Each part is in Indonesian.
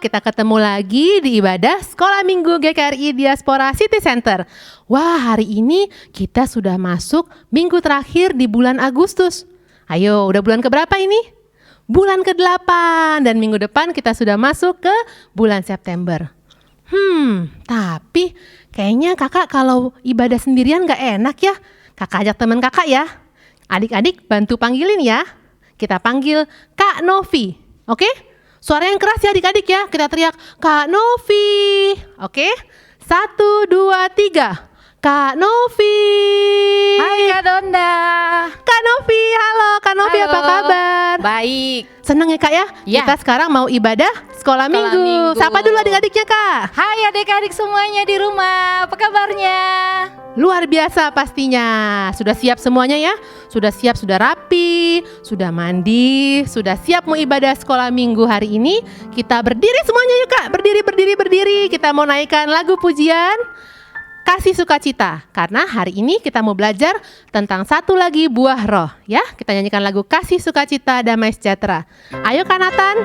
kita ketemu lagi di ibadah Sekolah Minggu GKRI Diaspora City Center. Wah, hari ini kita sudah masuk minggu terakhir di bulan Agustus. Ayo, udah bulan keberapa ini? Bulan ke-8, dan minggu depan kita sudah masuk ke bulan September. Tapi kayaknya kakak kalau ibadah sendirian gak enak ya. Kakak ajak teman kakak ya. Adik-adik bantu panggilin ya. Kita panggil Kak Novi, oke? Suara yang keras ya adik-adik ya. Kita teriak, Kak Novi. Oke? 1, 2, 3. Kak Novi. Hai Kak Donda. Kak Novi, halo. Kak Novi, Halo. apa kabar? Baik. Senang ya Kak ya? Ya. Kita sekarang mau ibadah Sekolah Minggu. Minggu. Sapa dulu adik-adiknya Kak. Hai adik-adik semuanya di rumah. Apa kabarnya? Luar biasa pastinya. Sudah siap semuanya ya? Sudah siap, sudah rapi, sudah mandi, sudah siap mau ibadah Sekolah Minggu hari ini. Kita berdiri semuanya yuk Kak. Berdiri. Kita mau naikkan lagu pujian Kasih Sukacita, karena hari ini kita mau belajar tentang satu lagi buah roh ya. Kita nyanyikan lagu Kasih Sukacita Damai Sejahtera. Ayo Kak Nathan.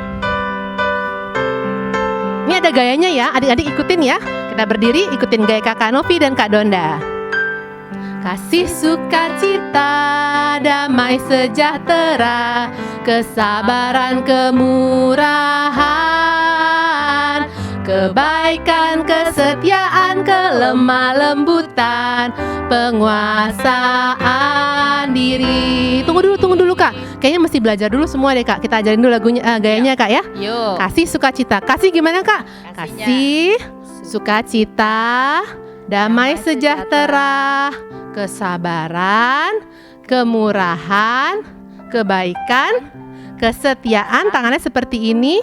Ini ada gayanya ya, adik-adik ikutin ya. Kita berdiri, ikutin gaya Kak Novi dan Kak Donda. Kasih sukacita, damai sejahtera, kesabaran, kemurahan, kebaikan, kesetiaan, kelemah lembutan, penguasaan diri. Tunggu dulu Kak. Kayaknya mesti belajar dulu semua deh Kak. Kita ajarin dulu lagunya, gayanya Kak ya. Yuk. Kasih sukacita. Kasih gimana Kak? Kasihnya. Kasih sukacita, damai sejahtera, kesabaran, kemurahan, kebaikan, kesetiaan, tangannya seperti ini,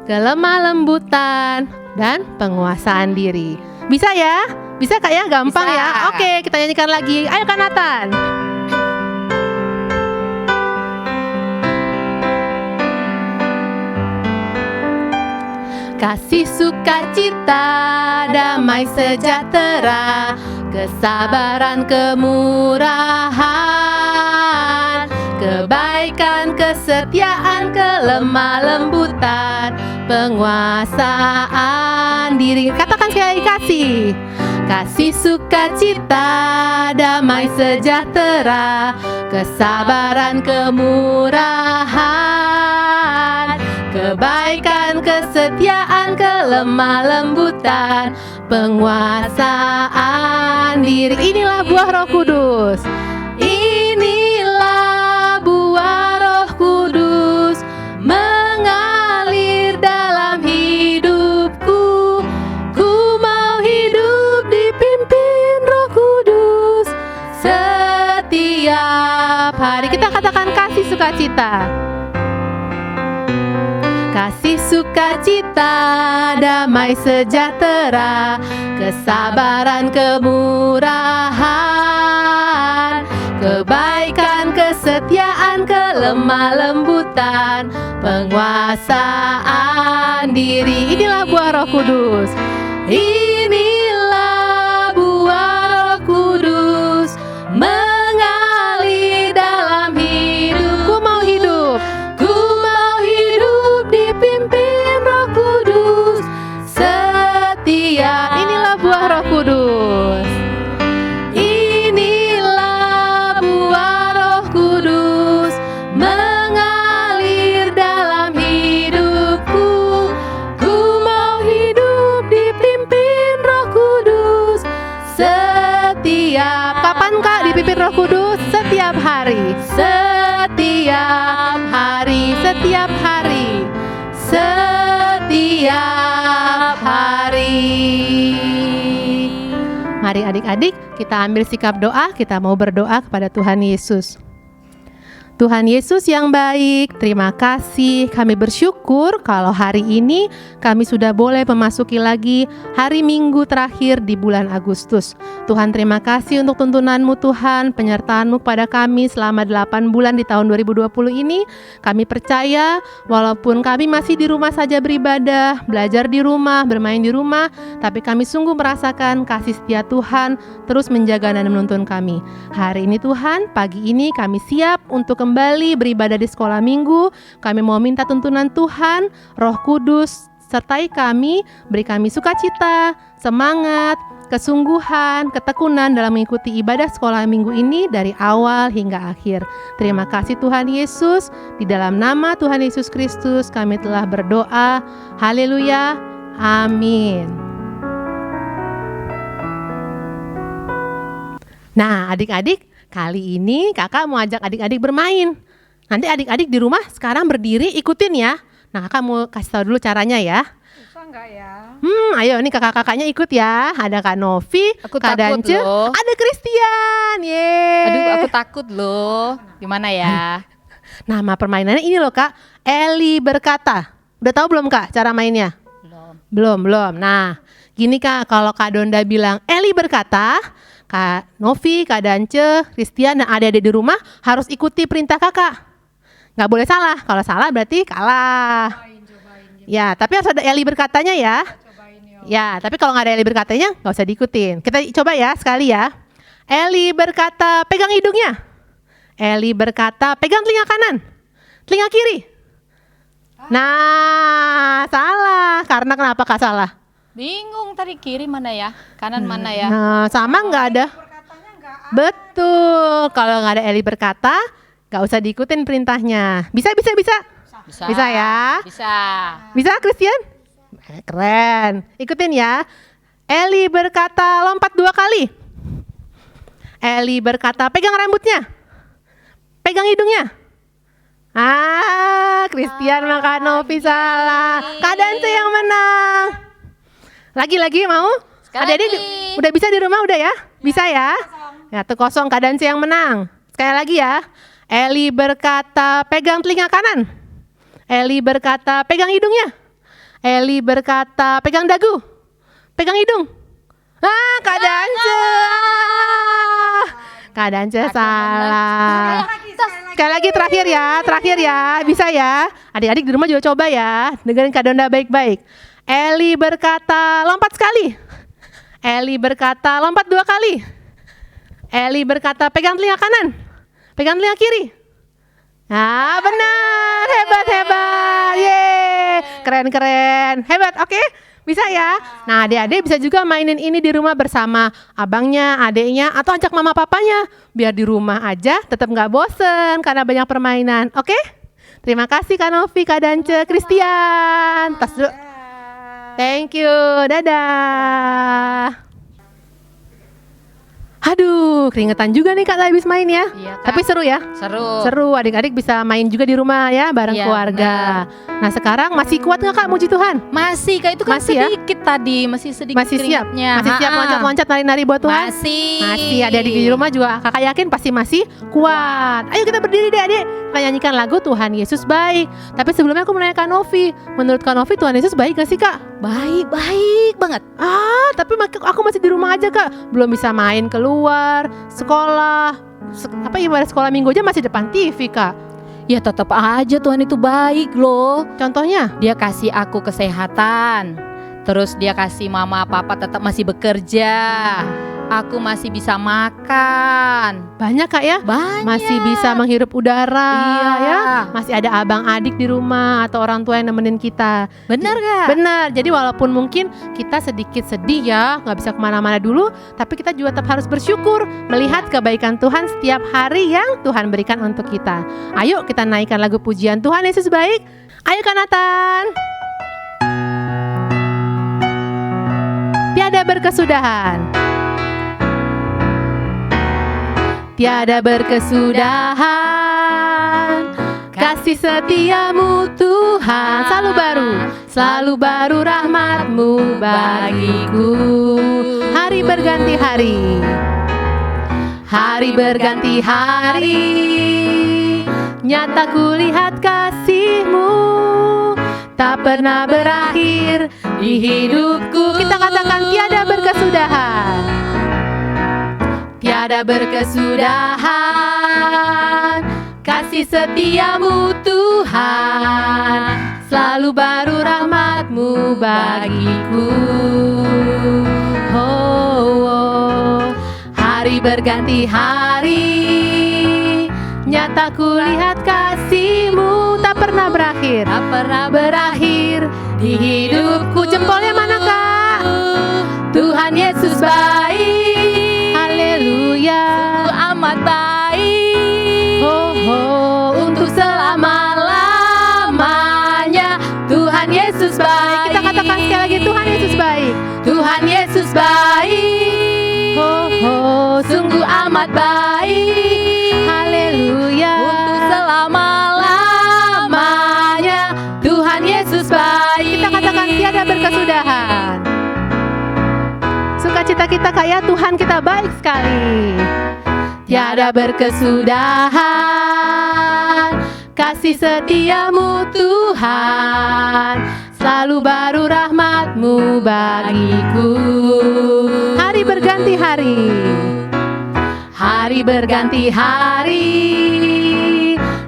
kelemah lembutan, dan penguasaan diri. Bisa ya? Bisa Kak ya? Gampang Bisa. ya? Oke, kita nyanyikan lagi. Ayo Kak Nathan. Kasih sukacita, damai sejahtera, kesabaran, kemurahan, kebaikan, kesetiaan, kelemah lembutan, penguasaan diri. Katakan sekali kasih. Kasih sukacita, damai sejahtera, kesabaran, kemurahan, kebaikan, kesetiaan, kelemah lembutan, penguasaan diri. Inilah buah Roh Kudus. Inilah buah Roh Kudus mengalir dalam hidupku. Ku mau hidup dipimpin Roh Kudus setiap hari. Kita katakan kasih sukacita. Kasih sukacita, damai sejahtera, kesabaran, kemurahan, kebaikan, kesetiaan, kelemah lembutan, penguasaan diri. Inilah buah Roh Kudus. Inilah buah Roh Kudus mengalir dalam hidup. Ku mau hidup. Ku mau hidup dipimpin Roh Kudus setiap. Inilah buah Roh Kudus. Inilah buah Roh Kudus mengalir dalam hidupku. Ku mau hidup dipimpin Roh Kudus setiap. Kapan Kak dipimpin Roh Kudus? Setiap hari. Setiap hari. Setiap hari. Setiap hari. Mari adik-adik kita ambil sikap doa. Kita mau berdoa kepada Tuhan Yesus. Tuhan Yesus yang baik, terima kasih. Kami bersyukur kalau hari ini kami sudah boleh memasuki lagi hari Minggu terakhir di bulan Agustus. Tuhan, terima kasih untuk tuntunan-Mu Tuhan, penyertaan-Mu pada kami selama 8 bulan di tahun 2020 ini. Kami percaya walaupun kami masih di rumah saja beribadah, belajar di rumah, bermain di rumah, tapi kami sungguh merasakan kasih setia Tuhan terus menjaga dan menuntun kami. Hari ini Tuhan, pagi ini kami siap untuk kembali beribadah di sekolah minggu. Kami mau minta tuntunan Tuhan, Roh Kudus sertai kami, beri kami sukacita, semangat, kesungguhan, ketekunan dalam mengikuti ibadah sekolah minggu ini dari awal hingga akhir. Terima kasih Tuhan Yesus, di dalam nama Tuhan Yesus Kristus kami telah berdoa. Haleluya, amin. Nah adik-adik, kali ini kakak mau ajak adik-adik bermain. Nanti adik-adik di rumah sekarang berdiri ikutin ya. Nah kakak mau kasih tahu dulu caranya ya. Susah nggak ya? Ayo nih kakak-kakaknya ikut ya. Ada Kak Novi, Aku Kak takut Dance, loh. ada Christian. Yeay. Aduh, aku takut loh. Gimana ya? Nama permainannya ini loh Kak, Eli berkata. Udah tahu belum Kak cara mainnya? Belum. Nah, gini Kak, kalau Kak Donda bilang Eli berkata, Kak Novi, Kak Dance, Christian dan adik-adik di rumah harus ikuti perintah Kakak. Nggak boleh salah. Kalau salah berarti kalah. Ya, tapi harus ada Eli berkatanya ya. Ya, tapi kalau nggak ada Eli berkatanya nggak usah diikutin. Kita coba ya sekali ya. Eli berkata, pegang hidungnya. Eli berkata, pegang telinga kanan. Telinga kiri. Nah, salah. Karena kenapa Kak salah? Bingung tadi kiri mana ya? Kanan mana ya? Nah, sama nggak ada? Betul. Kalau nggak ada Eli berkata, nggak usah diikutin perintahnya. Bisa. Bisa ya? Bisa Christian? Keren. Ikutin ya. Eli berkata, lompat 2 kali. Eli berkata, pegang rambutnya. Pegang hidungnya. Christian maka Novi salah. Kak Dance yang menang. Lagi mau? Adik-adik udah bisa di rumah udah ya? Bisa ya? Ya tuh kosong, Kak Dance yang menang. Sekali lagi ya. Eli berkata, pegang telinga kanan. Eli berkata, pegang hidungnya. Eli berkata, pegang dagu. Pegang hidung. Kak Dance. Kak Dance salah. Sekali lagi terakhir ya. Bisa ya. Adik-adik di rumah juga coba ya. Dengerin Kak Donda baik-baik. Eli berkata, lompat sekali. Eli berkata, lompat 2 kali. Eli berkata, pegang telinga kanan. Pegang telinga kiri. Benar, hebat. Yeay, keren. Hebat, oke? Bisa ya? Nah adik-adik bisa juga mainin ini di rumah bersama abangnya, adiknya, atau ajak mama papanya. Biar di rumah aja tetap gak bosen karena banyak permainan, oke? Terima kasih Kak Novi, Kak Dance, Christian. Tas dulu. Thank you, dadah. Aduh, keringetan juga nih Kak habis main ya. Iya, Kak. Tapi seru ya? Seru, adik-adik bisa main juga di rumah ya bareng Iya, keluarga. Nah sekarang masih kuat nggak Kak muji Tuhan? Masih, Kak, itu kan Masih ya? sedikit tadi, masih sedikit Masih siap? keringatnya. Masih siap loncat-loncat nari-nari buat Tuhan? Masih, adik-adik di rumah juga Kakak yakin pasti masih kuat. Ayo kita berdiri deh adik, kita nyanyikan lagu Tuhan Yesus Baik. Tapi sebelumnya aku mau nanya Kak Novi, menurut Kak Novi Tuhan Yesus baik gak sih Kak? Baik banget. Tapi aku masih di rumah aja Kak, belum bisa main keluar, sekolah, ibadah sekolah minggu aja masih depan TV Kak. Ya tetap aja Tuhan itu baik loh. Contohnya? Dia kasih aku kesehatan. Terus dia kasih mama papa tetap masih bekerja. Aku masih bisa makan. Banyak Kak ya? Banyak. Masih bisa menghirup udara. Iya. Ya? Masih ada abang adik di rumah atau orang tua yang nemenin kita. Benar Kak? Benar. Jadi walaupun mungkin kita sedikit sedih ya, gak bisa kemana-mana dulu, tapi kita juga tetap harus bersyukur melihat kebaikan Tuhan setiap hari yang Tuhan berikan untuk kita. Ayo kita naikkan lagu pujian Tuhan Yesus Baik. Ayo Kak Nathan. Tiada berkesudahan. Tiada berkesudahan kasih setiamu Tuhan, selalu baru rahmatmu bagiku. Hari berganti hari, nyata kulihat kasihmu tak pernah berakhir di hidupku. Kita katakan tiada berkesudahan. Tiada berkesudahan kasih setiamu Tuhan, selalu baru rahmatmu bagiku. Hari berganti hari, nyata kulihat kasihmu tak pernah berakhir di hidupku. Jempolnya mana Kak? Tuhan Yesus baik, Haleluya. amat baik. Oh, oh, Untuk selama-lamanya Tuhan Yesus baik. kita katakan sekali lagi, Tuhan Yesus baik. Tuhan Yesus baik. Oh, oh, Sungguh amat baik. Haleluya. Untuk selama-lamanya Tuhan Yesus baik. Kita katakan tiada berkesudahan. Sukacita kita Kak ya, Tuhan kita baik sekali. Tiada berkesudahan kasih setiamu Tuhan, selalu baru rahmat-Mu bagiku. Hari berganti hari, hari berganti hari,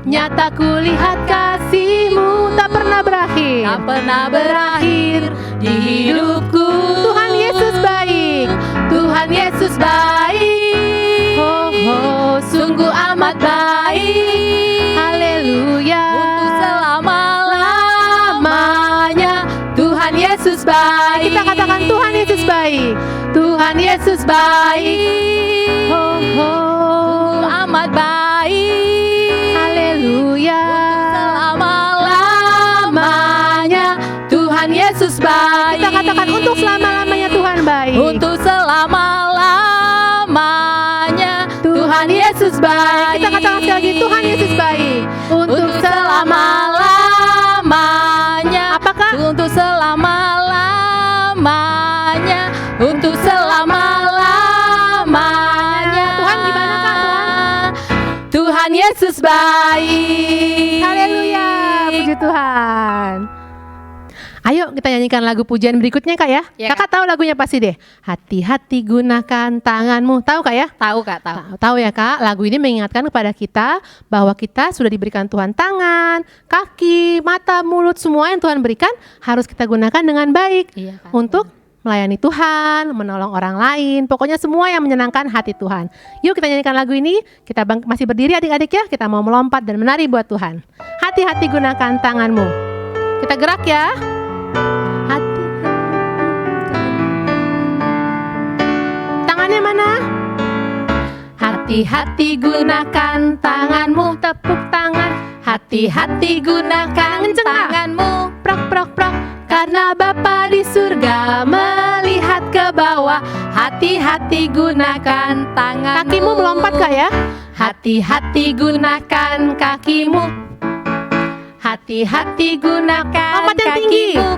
nyata kulihat kasih-Mu tak pernah berakhir, Tak pernah berakhir di hidupku. Tuhan Yesus baik, Tuhan Yesus baik. oh, oh, Sungguh amat baik. haleluya. Untuk selama-lamanya Tuhan Yesus baik. Kita katakan Tuhan Yesus baik, Tuhan Yesus baik. oh, oh, Sungguh amat baik. haleluya. Selama-lamanya Tuhan Yesus baik. Kita katakan untuk selama-lamanya Tuhan baik. Untuk selama-lamanya Tuhan Yesus baik. Kita katakan sekali lagi, Tuhan Yesus baik. Untuk selama-lamanya. Apakah? Untuk selama-lamanya. Untuk selama-lamanya. Tuhan gimana Kak, Tuhan? Tuhan Yesus baik. Haleluya, puji Tuhan. Ayo kita nyanyikan lagu pujian berikutnya Kak ya. Ya, Kakak tahu lagunya pasti deh. Hati-hati gunakan tanganmu. Tahu Kak ya? Tahu Kak, tahu. Tahu ya Kak, lagu ini mengingatkan kepada kita bahwa kita sudah diberikan Tuhan tangan, kaki, mata, mulut, semua yang Tuhan berikan harus kita gunakan dengan baik Iya, Kak. untuk melayani Tuhan, menolong orang lain, pokoknya semua yang menyenangkan hati Tuhan. Yuk kita nyanyikan lagu ini, kita masih berdiri adik-adik ya, kita mau melompat dan menari buat Tuhan. Hati-hati gunakan tanganmu. Kita gerak ya. Tangannya mana? Hati-hati gunakan tanganmu, tepuk tangan. Hati-hati gunakan tanganmu, prok prok prok. Karena Bapa di surga melihat ke bawah. Hati-hati gunakan tanganmu. Kakimu melompat Kak ya. Hati-hati gunakan kakimu. Hati-hati gunakan Lompat yang tinggi. kakimu.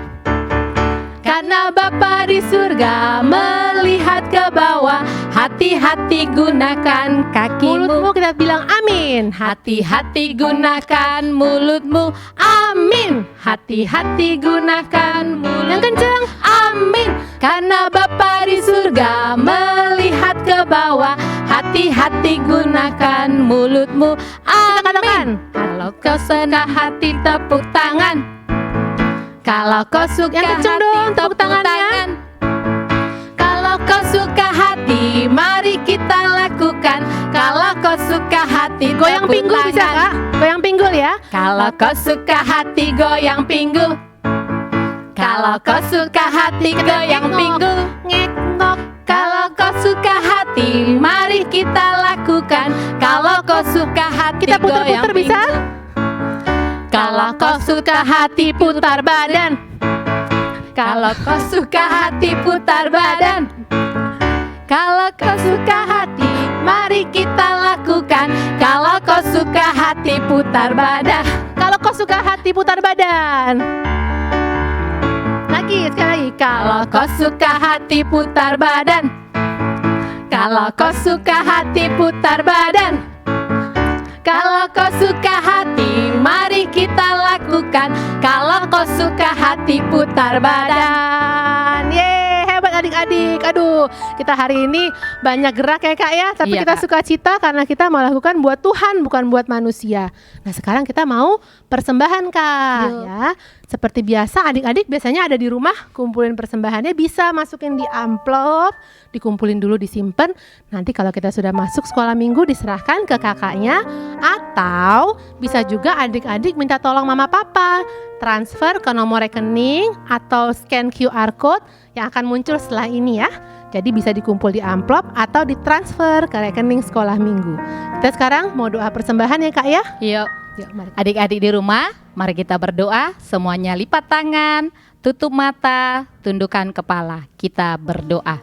Karena Bapa di surga melihat ke bawah. Hati-hati gunakan kakimu. Mulutmu kita bilang amin. Hati-hati gunakan mulutmu. Amin. Hati-hati gunakan mulut. Yang kencang. Amin. Karena Bapa di surga melihat ke bawah. Hati-hati gunakan mulutmu. Amin. Kalau kau senang hati tepuk tangan. Kalau kau suka yang kenceng dong tepuk tangannya. Kalau kau suka hati, mari kita lakukan. Kalau kau suka hati, goyang tepuk pinggul bisa tangan. Kak? Goyang pinggul ya. Kalau kau suka hati goyang pinggul. Kalau kau suka hati goyang pinggul. Ngek-ngok. Kalau kau suka hati, mari kita lakukan. Kalau kau suka hati Kita putar-putar goyang bisa? pinggul. Kalau kau suka hati putar badan. Kalau kau suka hati putar badan. Kalau kau suka hati, mari kita lakukan. Kalau kau suka hati putar badan. Kalau kau suka hati putar badan. Lagi sekali lagi. Kalau kau suka hati putar badan. Kalau kau suka hati putar badan. Kalau kau suka hati, mari kita lakukan. Kalau kau suka hati putar badan. Yeay, hebat adik-adik. Aduh, kita hari ini banyak gerak ya Kak ya. Tapi Iya, kita Kak. sukacita karena kita melakukan buat Tuhan, bukan buat manusia. Nah sekarang kita mau persembahan Kak Yuk. ya. Seperti biasa adik-adik biasanya ada di rumah kumpulin persembahannya, bisa masukin di amplop, dikumpulin dulu disimpan. Nanti kalau kita sudah masuk sekolah minggu diserahkan ke kakaknya Atau bisa juga adik-adik minta tolong mama papa transfer ke nomor rekening atau scan QR code yang akan muncul setelah ini ya. Jadi bisa dikumpul di amplop atau ditransfer ke rekening sekolah minggu. Kita sekarang mau doa persembahan ya Kak ya. Yuk, Yuk mari. adik-adik di rumah, mari kita berdoa. Semuanya lipat tangan, tutup mata, tundukkan kepala. Kita berdoa.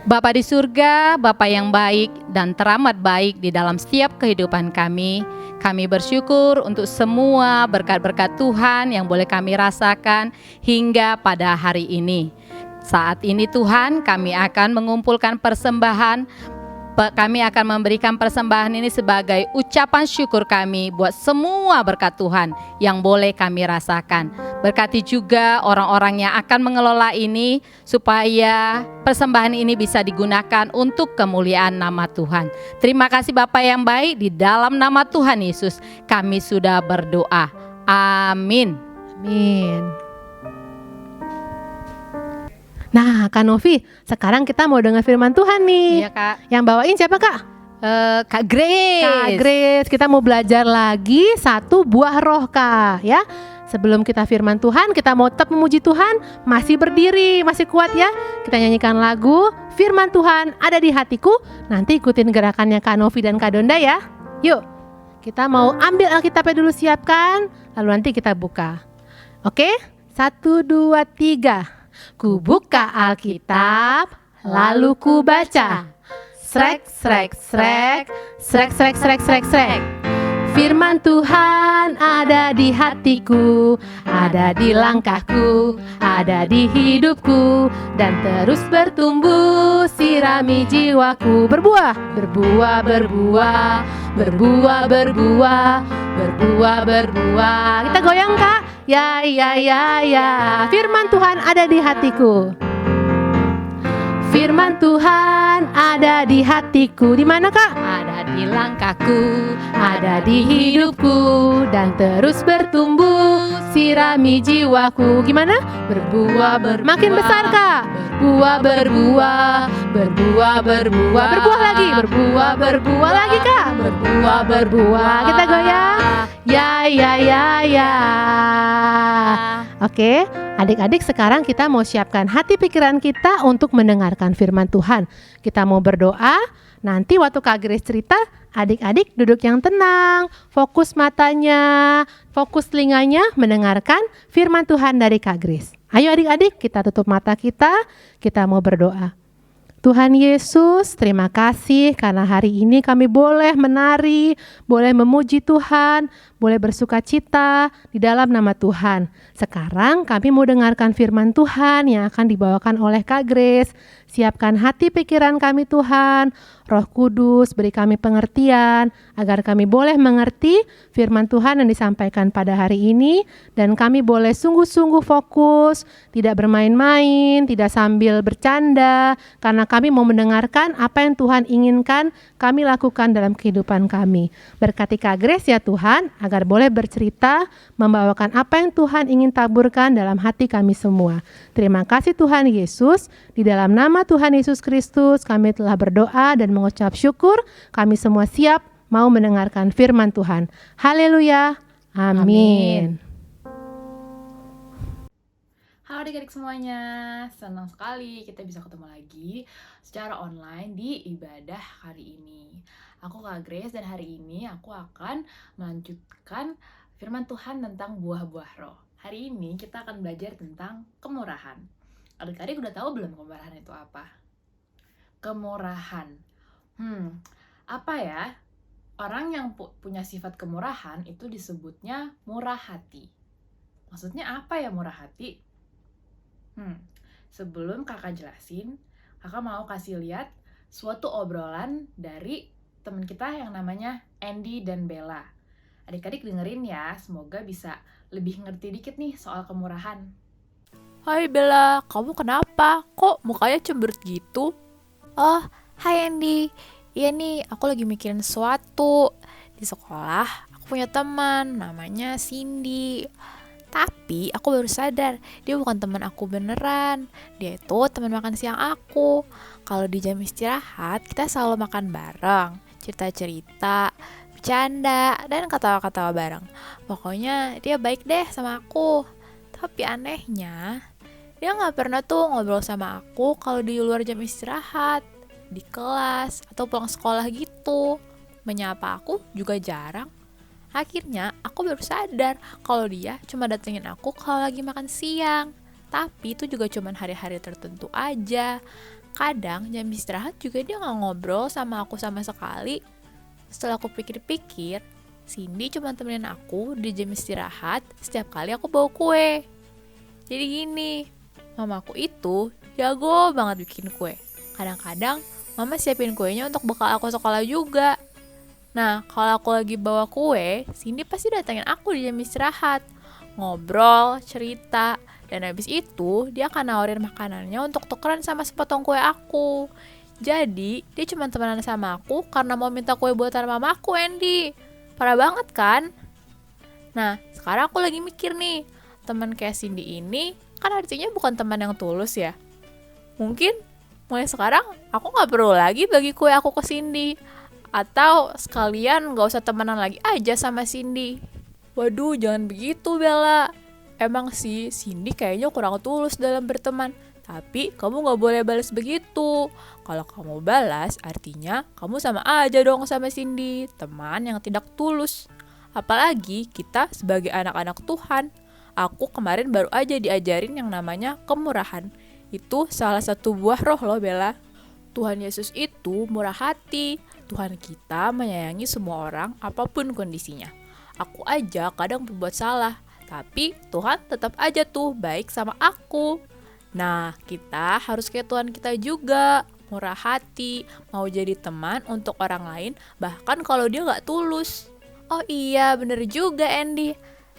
Bapa di surga, Bapa yang baik dan teramat baik di dalam setiap kehidupan kami bersyukur untuk semua berkat-berkat Tuhan yang boleh kami rasakan hingga pada hari ini. Saat ini Tuhan, kami akan mengumpulkan persembahan. Kami akan memberikan persembahan ini sebagai ucapan syukur kami buat semua berkat Tuhan yang boleh kami rasakan. Berkati juga orang-orang yang akan mengelola ini supaya persembahan ini bisa digunakan untuk kemuliaan nama Tuhan. Terima kasih Bapa yang baik, di dalam nama Tuhan Yesus kami sudah berdoa. Amin. Amin. Nah, Kak Novi, sekarang kita mau dengar firman Tuhan nih. Iya Kak. Yang bawain siapa Kak? Kak Grace. Kak Grace. Kita mau belajar lagi satu buah roh Kak ya. Sebelum kita firman Tuhan, kita mau tetap memuji Tuhan. Masih berdiri, masih kuat ya. Kita nyanyikan lagu Firman Tuhan ada di hatiku. Nanti ikutin gerakannya Kak Novi dan Kak Donda ya. Yuk, kita mau ambil Alkitabnya dulu, siapkan. Lalu nanti kita buka. Oke, 1, 2, 3. Ku buka Alkitab, lalu ku baca. Srek, srek, srek, srek, srek, srek, srek, srek. Firman Tuhan ada di hatiku, ada di langkahku, ada di hidupku, dan terus bertumbuh, sirami jiwaku. Berbuah, berbuah, berbuah, berbuah, berbuah, berbuah, berbuah. Kita goyang Kak. Ya, ya, ya, ya. Firman Tuhan ada di hatiku. Firman Tuhan ada di hatiku. Di mana Kak? Ada di langkahku, Ada di hidupku, dan terus bertumbuh, sirami jiwaku. Gimana? Berbuah, makin besar Kak. Berbuah, berbuah, berbuah, berbuah. Berbuah lagi, berbuah, berbuah lagi Kak. Berbuah, berbuah. Kita goyang. Ya, ya, ya, ya. Oke, adik-adik sekarang kita mau siapkan hati pikiran kita untuk mendengarkan firman Tuhan. Kita mau berdoa. Nanti waktu Kak Grace cerita, adik-adik duduk yang tenang, fokus matanya, fokus telinganya mendengarkan firman Tuhan dari Kak Grace. Ayo adik-adik, kita tutup mata kita mau berdoa. Tuhan Yesus, terima kasih karena hari ini kami boleh menari, boleh memuji Tuhan, boleh bersuka cita di dalam nama Tuhan. Sekarang kami mau dengarkan firman Tuhan yang akan dibawakan oleh Kak Grace. Siapkan hati pikiran kami Tuhan, Roh Kudus beri kami pengertian agar kami boleh mengerti firman Tuhan yang disampaikan pada hari ini, dan kami boleh sungguh-sungguh fokus, tidak bermain-main, tidak sambil bercanda, karena kami mau mendengarkan apa yang Tuhan inginkan kami lakukan dalam kehidupan kami. Berkati Kak Grace ya Tuhan, agar boleh bercerita, membawakan apa yang Tuhan ingin taburkan dalam hati kami semua. Terima kasih Tuhan Yesus, di dalam nama Tuhan Yesus Kristus kami telah berdoa dan mengucap syukur. Kami semua siap mau mendengarkan firman Tuhan. Haleluya. Amin. Halo adik-adik semuanya, senang sekali kita bisa ketemu lagi secara online di ibadah hari ini. Aku Kak Grace dan hari ini aku akan melanjutkan firman Tuhan tentang buah-buah roh. Hari ini kita akan belajar tentang kemurahan. Adik-adik udah tahu belum kemurahan itu apa? Kemurahan. Apa ya? Orang yang punya sifat kemurahan itu disebutnya murah hati. Maksudnya apa ya murah hati? Sebelum kakak jelasin, kakak mau kasih lihat suatu obrolan dari teman kita yang namanya Andy dan Bella. Adik-adik dengerin ya, semoga bisa lebih ngerti dikit nih soal kemurahan. Hai Bella, kamu kenapa? Kok mukanya cemberut gitu? Oh, hai Andy. Iya nih, aku lagi mikirin sesuatu. Di sekolah, aku punya teman, namanya Cindy. Tapi aku baru sadar, dia bukan teman aku beneran. Dia itu teman makan siang aku. Kalau di jam istirahat, kita selalu makan bareng. cerita-cerita, bercanda, dan ketawa-ketawa bareng. Pokoknya dia baik deh sama aku. Tapi anehnya, dia nggak pernah tuh ngobrol sama aku kalau di luar jam istirahat, di kelas, atau pulang sekolah gitu. Menyapa aku juga jarang. Akhirnya aku baru sadar kalau dia cuma datengin aku kalau lagi makan siang. Tapi itu juga cuma hari-hari tertentu aja. Kadang jam istirahat juga dia nggak ngobrol sama aku sama sekali. Setelah aku pikir-pikir, Cindy cuma temenin aku di jam istirahat setiap kali aku bawa kue. Jadi gini, mamaku itu jago banget bikin kue. Kadang-kadang mama siapin kuenya untuk bekal aku sekolah juga. Nah, kalau aku lagi bawa kue, Cindy pasti datengin aku di jam istirahat. Ngobrol, cerita, dan habis itu dia akan nawarin makanannya untuk tukeran sama sepotong kue aku. Jadi, dia cuma temenan sama aku karena mau minta kue buatan mamaku, Andy. Parah banget kan? Nah, sekarang aku lagi mikir nih, teman kayak Cindy ini kan artinya bukan teman yang tulus ya. Mungkin mulai sekarang aku gak perlu lagi bagi kue aku ke Cindy. Atau sekalian gak usah temenan lagi aja sama Cindy. Waduh, jangan begitu Bella. Emang sih Cindy kayaknya kurang tulus dalam berteman. Tapi kamu gak boleh balas begitu. Kalau kamu balas artinya kamu sama aja dong sama Cindy, teman yang tidak tulus. Apalagi kita sebagai anak-anak Tuhan. Aku kemarin baru aja diajarin yang namanya kemurahan. Itu salah satu buah roh loh Bella. Tuhan Yesus itu murah hati. Tuhan kita menyayangi semua orang apapun kondisinya. Aku aja kadang berbuat salah, tapi Tuhan tetap aja tuh baik sama aku. Nah, kita harus kayak Tuhan kita juga, murah hati, mau jadi teman untuk orang lain, bahkan kalau dia gak tulus. Oh iya, bener juga Andy.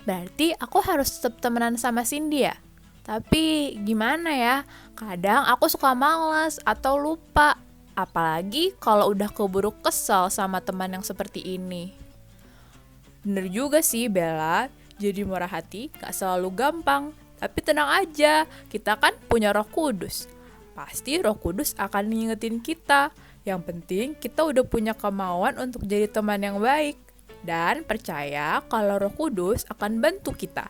Berarti aku harus tetap temenan sama Cindy ya? Tapi gimana ya, kadang aku suka malas atau lupa. Apalagi kalau udah keburu kesal sama teman yang seperti ini. Bener juga sih Bella, jadi murah hati gak selalu gampang. Tapi tenang aja, kita kan punya Roh Kudus. Pasti Roh Kudus akan ngingetin kita. Yang penting kita udah punya kemauan untuk jadi teman yang baik. Dan percaya kalau Roh Kudus akan bantu kita.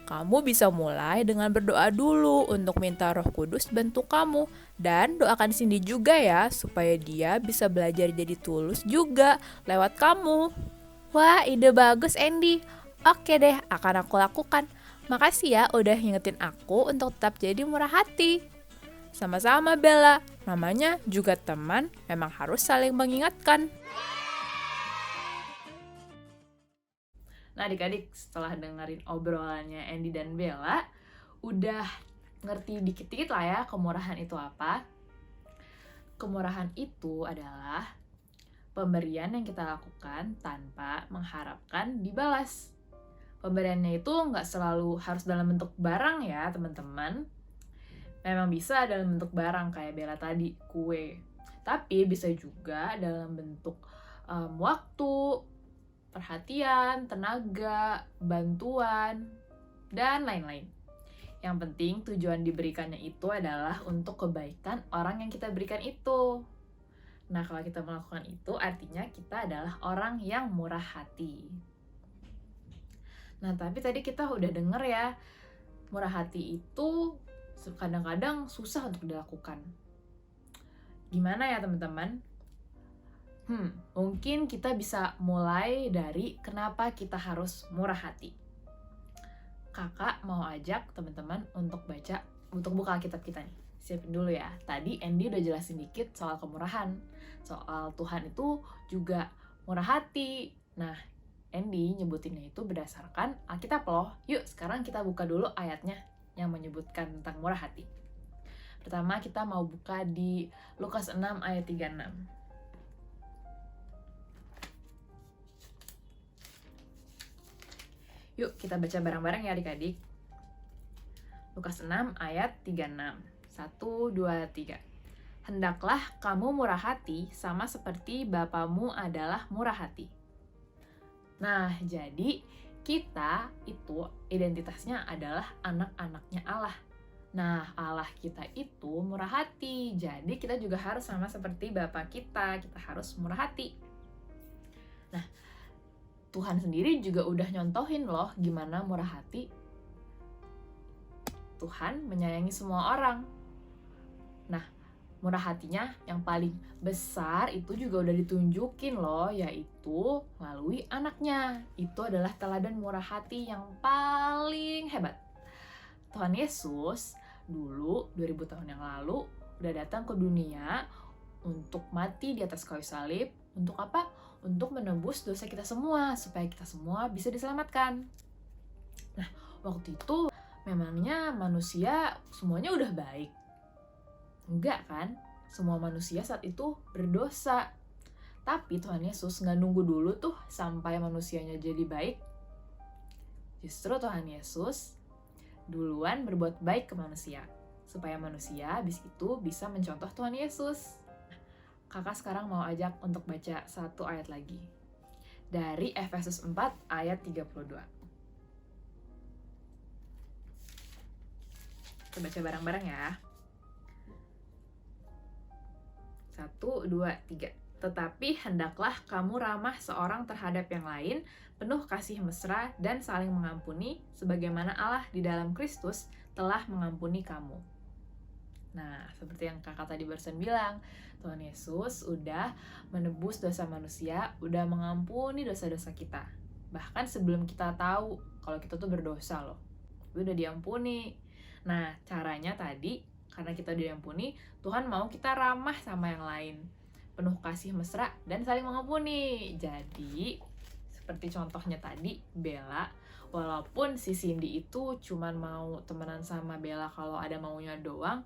Kamu bisa mulai dengan berdoa dulu untuk minta Roh Kudus bantu kamu. Dan doakan Cindy juga ya, supaya dia bisa belajar jadi tulus juga lewat kamu. Wah, ide bagus Andy. Oke deh, akan aku lakukan. Makasih ya udah ngingetin aku untuk tetap jadi murah hati. Sama-sama Bella, namanya juga teman, memang harus saling mengingatkan. Nah adik-adik, setelah dengerin obrolannya Andy dan Bella, udah ngerti dikit-dikit lah ya kemurahan itu apa. Kemurahan itu adalah pemberian yang kita lakukan tanpa mengharapkan dibalas. Pemberiannya itu nggak selalu harus dalam bentuk barang ya teman-teman. Memang bisa dalam bentuk barang kayak Bella tadi, kue. Tapi bisa juga dalam bentuk waktu, perhatian, tenaga, bantuan, dan lain-lain. Yang penting tujuan diberikannya itu adalah untuk kebaikan orang yang kita berikan itu. Nah, kalau kita melakukan itu artinya kita adalah orang yang murah hati. Nah, tapi tadi kita udah denger ya, murah hati itu kadang-kadang susah untuk dilakukan. Gimana ya teman-teman? Mungkin kita bisa mulai dari kenapa kita harus murah hati. Kakak mau ajak teman-teman untuk buka Alkitab kita nih. Siapin dulu ya. Tadi Andy udah jelasin dikit soal kemurahan. Soal Tuhan itu juga murah hati. Nah, Andy nyebutinnya itu berdasarkan Alkitab loh. Yuk, sekarang kita buka dulu ayatnya yang menyebutkan tentang murah hati. Pertama, kita mau buka di Lukas 6 ayat 36. Yuk kita baca bareng-bareng ya adik-adik. Lukas 6 ayat 36. 1, 2, 3. Hendaklah kamu murah hati sama seperti Bapamu adalah murah hati. Nah, jadi kita itu identitasnya adalah anak-anaknya Allah. Nah, Allah kita itu murah hati. Jadi kita juga harus sama seperti Bapa kita harus murah hati. Tuhan sendiri juga udah nyontohin loh gimana murah hati. Tuhan menyayangi semua orang. Nah, murah hatinya yang paling besar itu juga udah ditunjukin loh, yaitu melalui anaknya. Itu adalah teladan murah hati yang paling hebat. Tuhan Yesus dulu 2000 tahun yang lalu udah datang ke dunia untuk mati di atas kayu salib. Untuk apa? Untuk menebus dosa kita semua, supaya kita semua bisa diselamatkan. Nah, waktu itu memangnya manusia semuanya udah baik? Enggak kan? Semua manusia saat itu berdosa. Tapi Tuhan Yesus nggak nunggu dulu tuh sampai manusianya jadi baik. Justru Tuhan Yesus duluan berbuat baik ke manusia, supaya manusia habis itu bisa mencontoh Tuhan Yesus. Kakak sekarang mau ajak untuk baca satu ayat lagi. Dari Efesus 4 ayat 32. Kita baca bareng-bareng ya. 1, 2, 3. Tetapi hendaklah kamu ramah seorang terhadap yang lain, penuh kasih mesra dan saling mengampuni, sebagaimana Allah di dalam Kristus telah mengampuni kamu. Nah, seperti yang kakak tadi barusan bilang, Tuhan Yesus udah menebus dosa manusia, udah mengampuni dosa-dosa kita. Bahkan sebelum kita tahu kalau kita tuh berdosa loh, itu udah diampuni. Nah, caranya tadi, karena kita udah diampuni, Tuhan mau kita ramah sama yang lain, penuh kasih mesra dan saling mengampuni. Jadi, seperti contohnya tadi, Bella, walaupun si Cindy itu cuman mau temenan sama Bella kalau ada maunya doang,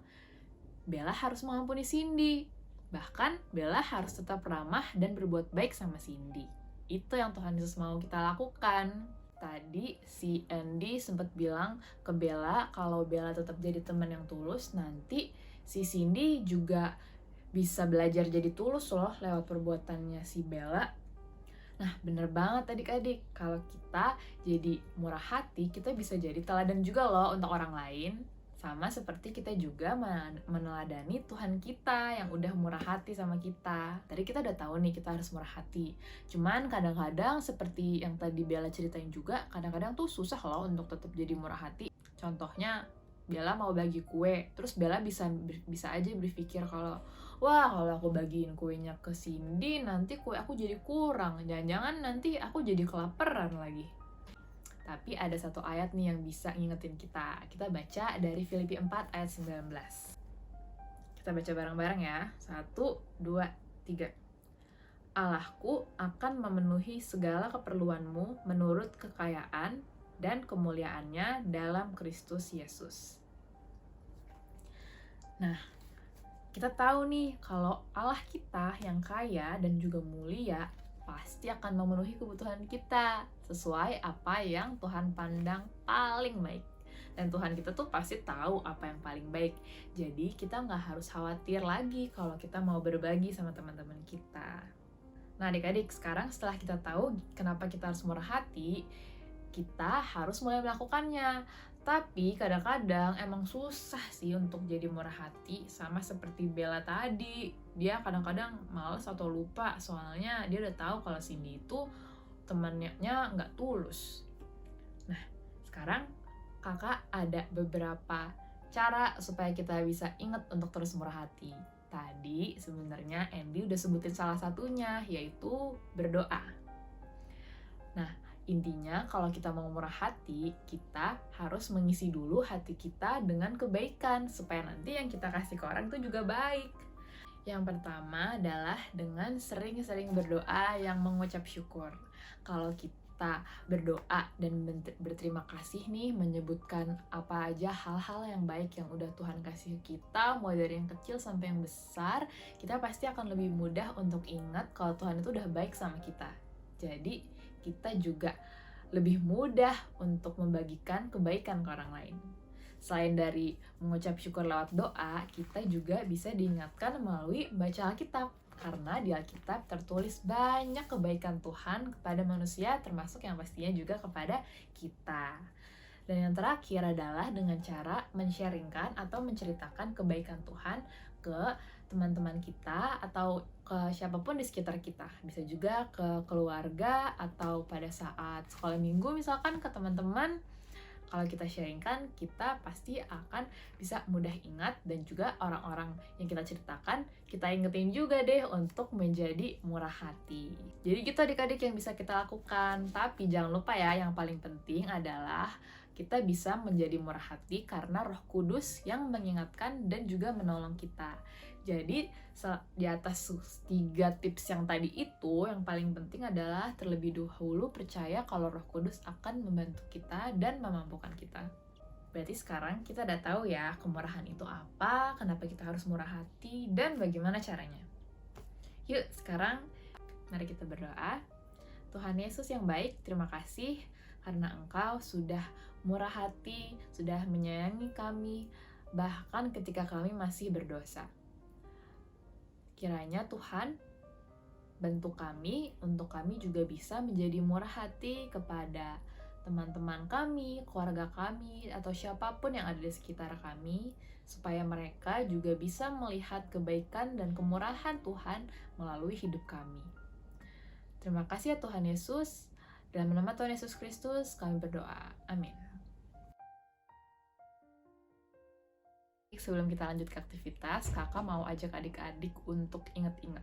Bella harus mengampuni Cindy. Bahkan Bella harus tetap ramah dan berbuat baik sama Cindy. Itu yang Tuhan Yesus mau kita lakukan. Tadi si Andy sempat bilang ke Bella kalau Bella tetap jadi teman yang tulus, nanti si Cindy juga bisa belajar jadi tulus loh lewat perbuatannya si Bella. Nah, bener banget adik-adik, kalau kita jadi murah hati, kita bisa jadi teladan juga loh untuk orang lain. Sama seperti kita juga meneladani Tuhan kita yang udah murah hati sama kita. Tadi kita udah tahu nih kita harus murah hati. Cuman kadang-kadang seperti yang tadi Bella ceritain juga, kadang-kadang tuh susah loh untuk tetap jadi murah hati. Contohnya, Bella mau bagi kue, terus Bella bisa aja berpikir kalau wah, kalau aku bagiin kuenya ke Cindy, nanti kue aku jadi kurang. Jangan-jangan nanti aku jadi kelaparan lagi. Tapi ada satu ayat nih yang bisa ngingetin kita. Kita baca dari Filipi 4 ayat 19. Kita baca bareng-bareng ya. 1, 2, 3. Allahku akan memenuhi segala keperluanmu menurut kekayaan dan kemuliaannya dalam Kristus Yesus. Nah, kita tahu nih kalau Allah kita yang kaya dan juga mulia pasti akan memenuhi kebutuhan kita sesuai apa yang Tuhan pandang paling baik. Dan Tuhan kita tuh pasti tahu apa yang paling baik. Jadi kita nggak harus khawatir lagi kalau kita mau berbagi sama teman-teman kita. Nah adik-adik, sekarang setelah kita tahu kenapa kita harus murah hati, kita harus mulai melakukannya. Tapi kadang-kadang emang susah sih untuk jadi murah hati, sama seperti Bella tadi. Dia kadang-kadang malas atau lupa, soalnya dia udah tahu kalau Cindy itu temannya nggak tulus. Nah, sekarang kakak ada beberapa cara supaya kita bisa ingat untuk terus murah hati. Tadi sebenarnya Andy udah sebutin salah satunya, yaitu berdoa. Nah, intinya kalau kita mau murah hati, kita harus mengisi dulu hati kita dengan kebaikan, supaya nanti yang kita kasih ke orang itu juga baik. Yang pertama adalah dengan sering-sering berdoa yang mengucap syukur. Kalau kita berdoa dan berterima kasih nih, menyebutkan apa aja hal-hal yang baik yang udah Tuhan kasih kita, mulai dari yang kecil sampai yang besar, kita pasti akan lebih mudah untuk ingat kalau Tuhan itu udah baik sama kita. Jadi kita juga lebih mudah untuk membagikan kebaikan ke orang lain. Selain dari mengucap syukur lewat doa, kita juga bisa diingatkan melalui baca Alkitab. Karena di Alkitab tertulis banyak kebaikan Tuhan kepada manusia, termasuk yang pastinya juga kepada kita. Dan yang terakhir adalah dengan cara men-sharingkan atau menceritakan kebaikan Tuhan ke teman-teman kita, atau ke siapapun di sekitar kita. Bisa juga ke keluarga atau pada saat sekolah minggu misalkan ke teman-teman. Kalau kita sharingkan, kita pasti akan bisa mudah ingat, dan juga orang-orang yang kita ceritakan, kita ingetin juga deh untuk menjadi murah hati. Jadi gitu adik-adik yang bisa kita lakukan. Tapi jangan lupa ya, yang paling penting adalah kita bisa menjadi murah hati karena Roh Kudus yang mengingatkan dan juga menolong kita. Jadi di atas 3 tips yang tadi itu, yang paling penting adalah terlebih dahulu percaya kalau Roh Kudus akan membantu kita dan memampukan kita. Berarti sekarang kita udah tahu ya kemurahan itu apa, kenapa kita harus murah hati, dan bagaimana caranya. Yuk sekarang mari kita berdoa. Tuhan Yesus yang baik, terima kasih karena Engkau sudah murah hati, sudah menyayangi kami, bahkan ketika kami masih berdosa. Kiranya Tuhan bantu kami untuk kami juga bisa menjadi murah hati kepada teman-teman kami, keluarga kami, atau siapapun yang ada di sekitar kami, supaya mereka juga bisa melihat kebaikan dan kemurahan Tuhan melalui hidup kami. Terima kasih ya Tuhan Yesus. Dalam nama Tuhan Yesus Kristus kami berdoa. Amin. Sebelum kita lanjut ke aktivitas, kakak mau ajak adik-adik untuk ingat-ingat.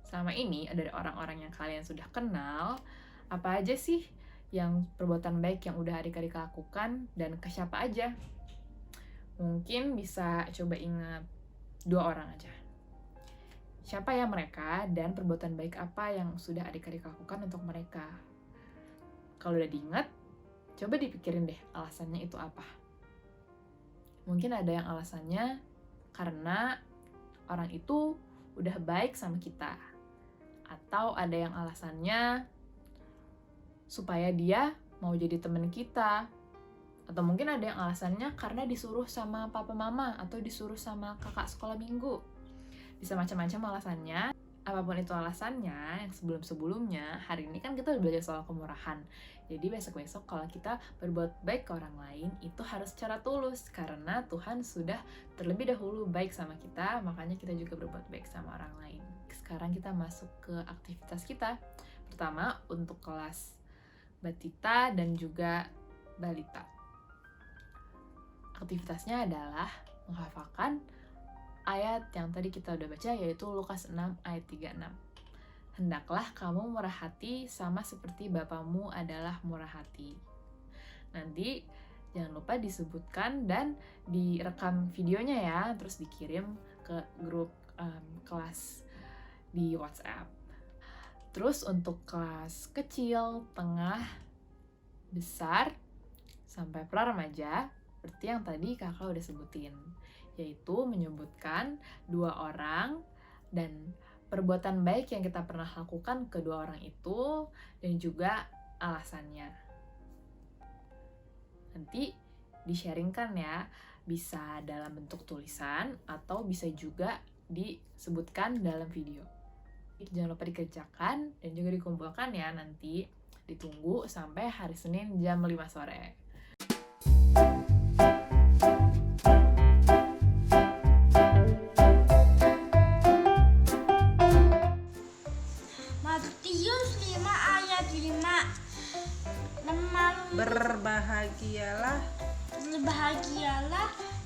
Selama ini ada orang-orang yang kalian sudah kenal, apa aja sih yang perbuatan baik yang udah adik-adik lakukan, dan ke siapa aja? Mungkin bisa coba ingat 2 orang aja. Siapa ya mereka, dan perbuatan baik apa yang sudah adik-adik lakukan untuk mereka? Kalau udah diingat, coba dipikirin deh alasannya itu apa. Mungkin ada yang alasannya karena orang itu udah baik sama kita. Atau ada yang alasannya supaya dia mau jadi teman kita. Atau mungkin ada yang alasannya karena disuruh sama papa mama atau disuruh sama kakak sekolah minggu. Bisa macam-macam alasannya. Apapun itu alasannya, yang sebelum-sebelumnya, hari ini kan kita udah belajar soal kemurahan. Jadi besok-besok kalau kita berbuat baik ke orang lain, itu harus secara tulus. Karena Tuhan sudah terlebih dahulu baik sama kita, makanya kita juga berbuat baik sama orang lain. Sekarang kita masuk ke aktivitas kita. Pertama, untuk kelas Batita dan juga Balita. Aktivitasnya adalah menghafalkan ayat yang tadi kita udah baca, yaitu Lukas 6 ayat 36. Hendaklah kamu murah hati sama seperti Bapamu adalah murah hati. Nanti jangan lupa disebutkan dan direkam videonya ya, terus dikirim ke grup kelas di WhatsApp. Terus untuk kelas kecil, tengah, besar, sampai pra-remaja, seperti yang tadi kakak udah sebutin, yaitu menyebutkan 2 orang dan perbuatan baik yang kita pernah lakukan ke 2 orang itu, dan juga alasannya. Nanti di-sharingkan ya, bisa dalam bentuk tulisan atau bisa juga disebutkan dalam video. Jangan lupa dikerjakan dan juga dikumpulkan ya, nanti ditunggu sampai hari Senin jam 5 sore. Matius 5 ayat 5. Berbahagialah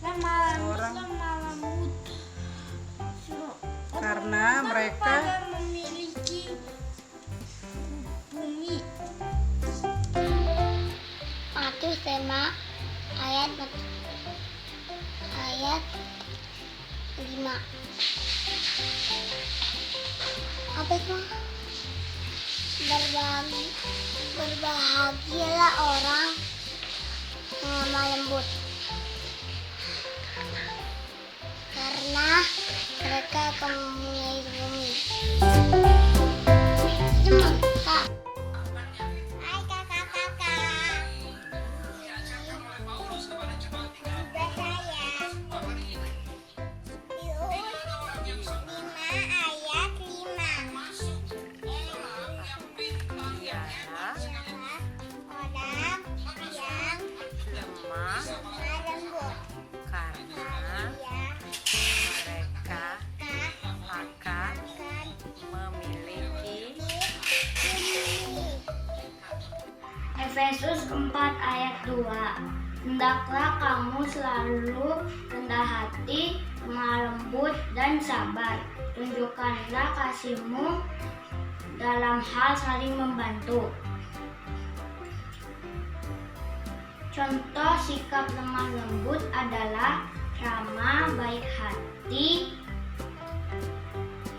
lemah lembut karena mereka memiliki bumi. Matius 5 ayat 5. Apa itu? Berbahagialah orang yang lemah lembut, karena mereka akan mempunyai bumi. Teman, Kak. Hai kakak-kakak. Juga saya. Yus 5 ayat 5. Orang yang lemah lembut, karena ya mereka akan Efesus 4 ayat 2. Hendaklah kamu selalu rendah hati, lemah lembut, dan sabar. Tunjukkanlah kasihmu dalam hal saling membantu. Contoh sikap lemah lembut adalah ramah, baik hati,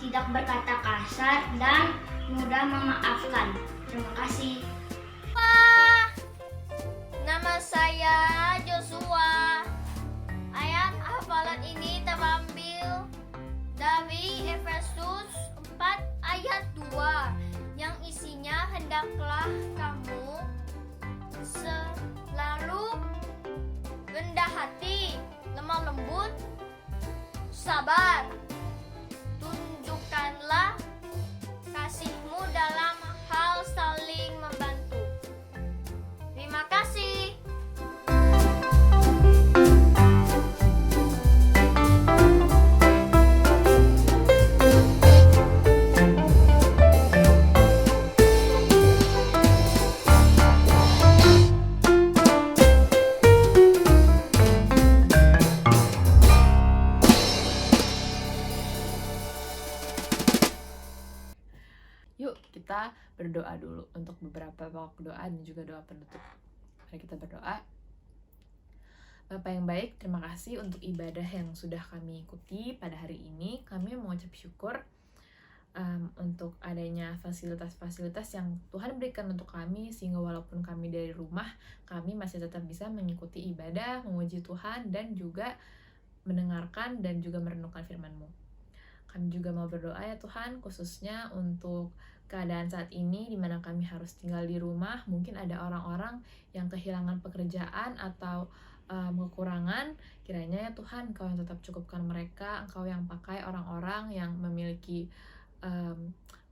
tidak berkata kasar, dan mudah memaafkan. Terima kasih. Nama saya Joshua. Ayat hafalan ini terambil dari Efesus 4 ayat 2 yang isinya hendaklah kamu selalu rendah hati, lemah lembut, sabar. Tunjukkanlah kasihmu dalam hal saling membantu. Terima kasih. Yuk kita berdoa dulu untuk beberapa pokok doa dan juga doa penutup. Mari kita berdoa. Bapak yang baik, terima kasih untuk ibadah yang sudah kami ikuti pada hari ini. Kami mengucap syukur untuk adanya fasilitas-fasilitas yang Tuhan berikan untuk kami, sehingga walaupun kami dari rumah, kami masih tetap bisa mengikuti ibadah, memuji Tuhan, dan juga mendengarkan dan juga merenungkan firman-Mu. Kami juga mau berdoa ya Tuhan, khususnya untuk keadaan saat ini di mana kami harus tinggal di rumah. Mungkin ada orang-orang yang kehilangan pekerjaan atau kekurangan. Kiranya ya Tuhan, Engkau yang tetap cukupkan mereka, Engkau yang pakai orang-orang yang memiliki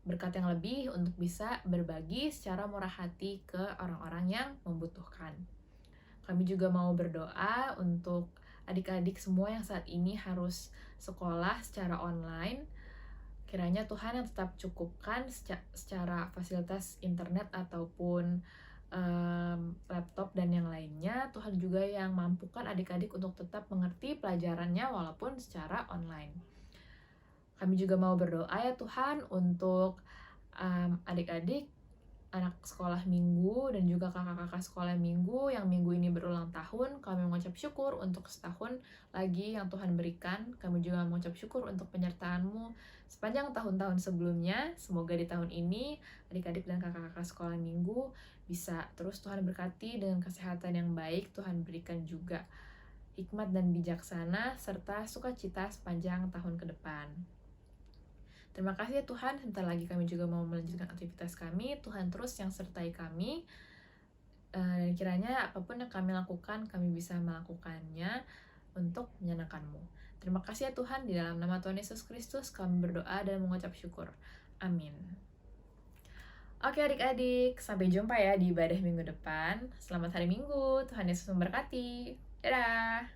berkat yang lebih untuk bisa berbagi secara murah hati ke orang-orang yang membutuhkan. Kami juga mau berdoa untuk adik-adik semua yang saat ini harus sekolah secara online. Kiranya Tuhan yang tetap cukupkan secara fasilitas internet ataupun laptop dan yang lainnya. Tuhan juga yang mampukan adik-adik untuk tetap mengerti pelajarannya walaupun secara online. Kami juga mau berdoa ya Tuhan untuk adik-adik, anak sekolah minggu, dan juga kakak-kakak sekolah minggu yang minggu ini berulang tahun. Kami mengucap syukur untuk setahun lagi yang Tuhan berikan. Kami juga mengucap syukur untuk penyertaan-Mu sepanjang tahun-tahun sebelumnya. Semoga di tahun ini adik-adik dan kakak-kakak sekolah minggu bisa terus Tuhan berkati dengan kesehatan yang baik. Tuhan berikan juga hikmat dan bijaksana serta sukacita sepanjang tahun ke depan. Terima kasih ya Tuhan, sebentar lagi kami juga mau melanjutkan aktivitas kami. Tuhan terus yang sertai kami, dan kiranya apapun yang kami lakukan, kami bisa melakukannya untuk menyenangkan-Mu. Terima kasih ya Tuhan, di dalam nama Tuhan Yesus Kristus kami berdoa dan mengucap syukur. Amin. Oke adik-adik, sampai jumpa ya di ibadah minggu depan. Selamat hari Minggu, Tuhan Yesus memberkati. Dadah!